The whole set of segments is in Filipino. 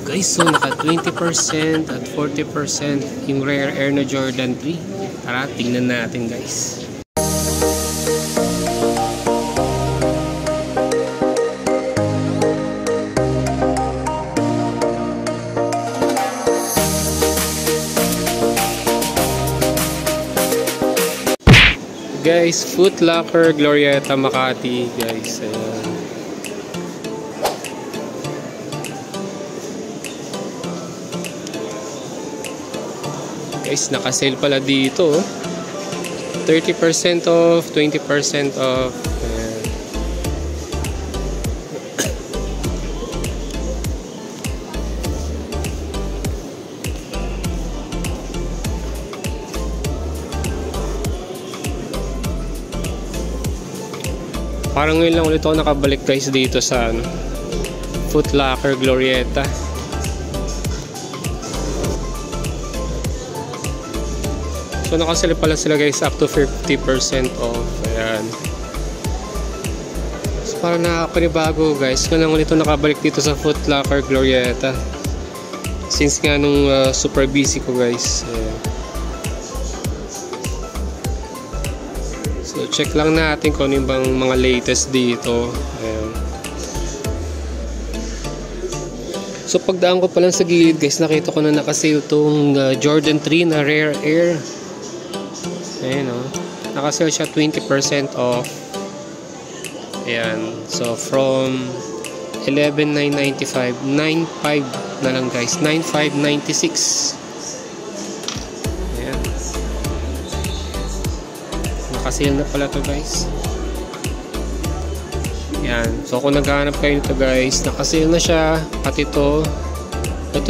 Guys, so naka 20% at 40% yung Rare Air na Jordan 3. Tara, tingnan natin guys. Guys, Foot Locker, Glorieta, Makati, guys. Ayan. Guys, naka-sale pala dito. 30% off, 20% off. Ayan. Parang ngayon lang ulit ako nakabalik guys dito sa Foot Locker, Glorieta. So nakasali pala sila guys up to 50% off. Ayan. So parang nakakapanibago guys. Kung lang ulit nakabalik dito sa Foot Locker, Glorieta. Since nga nung super busy ko guys. Ayan. So check lang natin kung ano yung bang mga latest dito. Ayan. So pagdaan ko pa lang sa gilid guys, nakita ko na nakasale tong Jordan 3 na Rare Air. Ayan o. Nakasale siya 20% off. Ayan. So from 11,995, 9,500 na lang guys. 9,596. Ayan. Nakasale na pala to guys. Ayan. So kung naghahanap kayo nito guys, nakasale na siya. At ito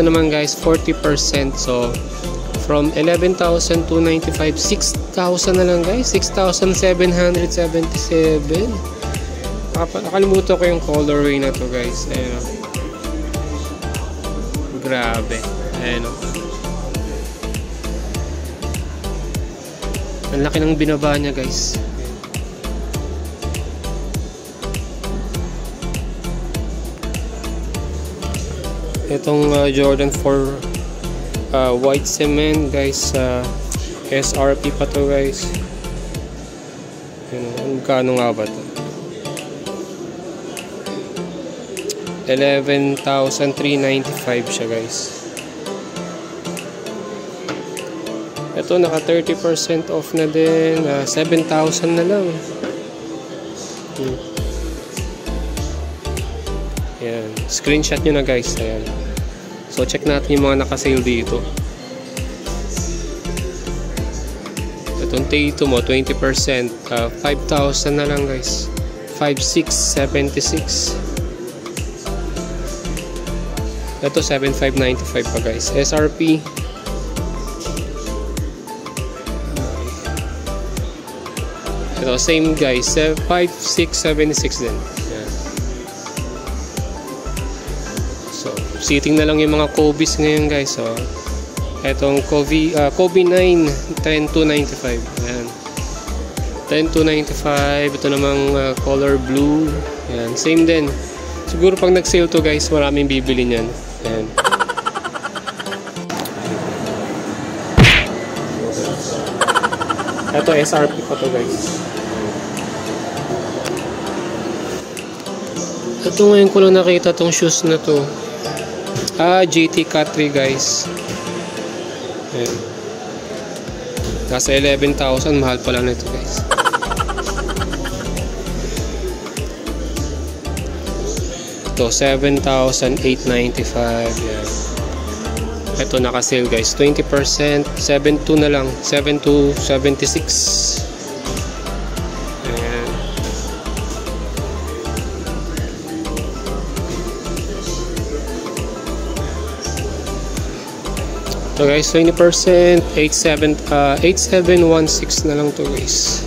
naman guys 40%. So from 11,295, 6,000 na lang guys. 6,777. Nakalimutan ko yung colorway na to guys. Ayan o. Grabe. Ayan o. Ang laki ng binaba niya guys. Itong Jordan 4 white cement guys, SRP pa to guys. Kano nga ba to? 11,395 siya guys. Ito naka 30% off na din, 7,000 na lang. Ayan, screenshot nyo na guys. Ayan. So check natin yung mga naka-sale dito. Itong T2 mo 20%, 5,000 na lang guys. 5,676. Ito 7,595 pa guys. SRP ito same guys, 5,676 din. Sitting na lang yung mga Kobe's ngayon guys. So, etong Kobe 9 10,295. Ayan. 10,295. Ito namang color blue. Ayan. Same din. Siguro pag nag-sale to guys, maraming bibili niyan. Ayan. Ito SRP pa to guys. Ito ngayon ko lang nakita tong shoes na to. GT Cut 3 guys. Ayan. Nasa 11,000. Mahal pa lang nito guys. Ito 7,895. Ayan. Ito naka-sale guys. 20%. 7,200 na lang. 7,276. So guys, 20%, 8716 na lang to guys.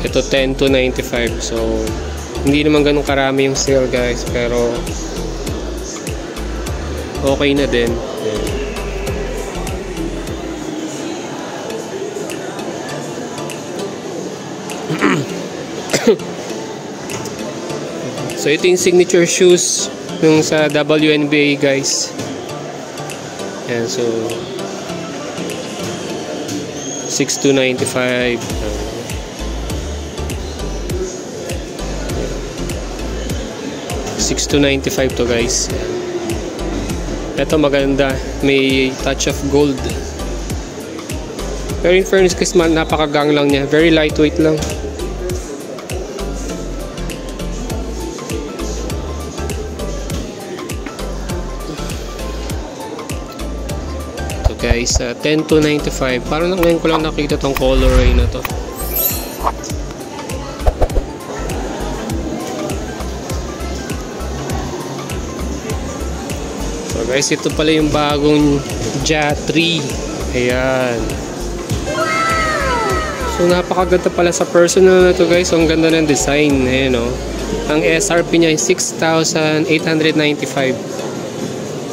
Ito 10,295. So hindi naman ganun karami yung sale guys, pero okay na din. So ito yung signature shoes nung sa WNBA guys. Yan, so 6,295. 6,295 to guys. Ito maganda, may touch of gold. Pero in fairness guys, napakagang lang niya, very lightweight lang. So guys, 10,295. Parang ngayon ko lang nakita tong colorway na to. So guys, ito pala yung bagong Ja 3. Ayan. So napakaganda pala sa personal na to guys. So, ang ganda ng design. Ayan, ang SRP niya ay 6,895.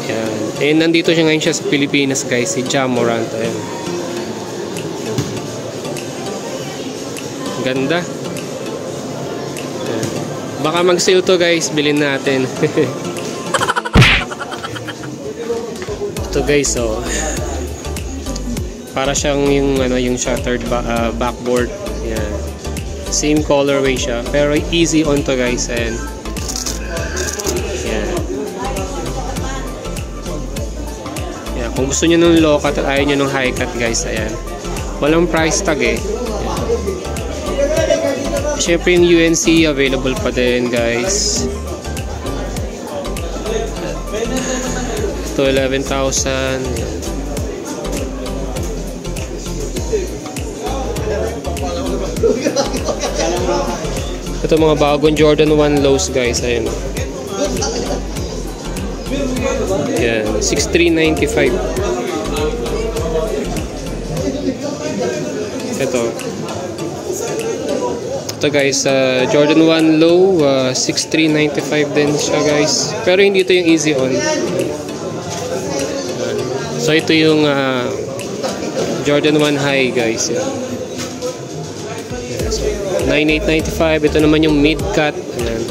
Ayan. And nandito siya ngayon sa Pilipinas guys. Si Ja Morant. Ayan. Ganda. Ayan. Baka mag-sale to guys. Bilhin natin. Ito guys, so para siyang yung shattered backboard. Yan. Same colorway siya, pero easy on to guys. And yan. Yan. Kung gusto niyo ng low cut at ayaw niyo ng high cut guys, ayan. Walang price tag eh. Siyempre yung UNC available pa din guys. Ito 11,000. Ito mga bagong Jordan 1 lows guys. Ayan. Yan, 6,395. Ito guys, Jordan 1 low, 6,395 din siya guys. Pero hindi ito yung easy on. So ito yung Jordan 1 high guys. Yan. So, 9,895. Ito naman yung mid cut. Ayan.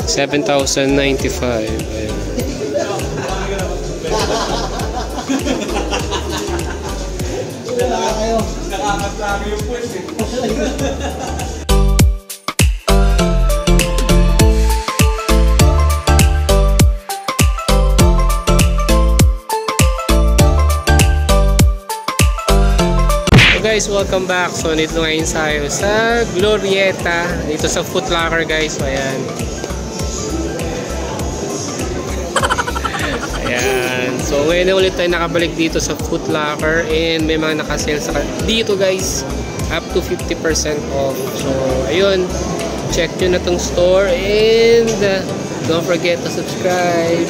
7,095. Ayan. Guys, welcome back. So, nito ngayon tayo sa Glorieta, dito sa Foot Locker guys. Ayan. Ayan. So, ngayon na ulit tayo nakabalik dito sa Foot Locker and may mga nakasale sa dito guys. Up to 50% off. So, ayun. Check nyo na tong store and don't forget to subscribe.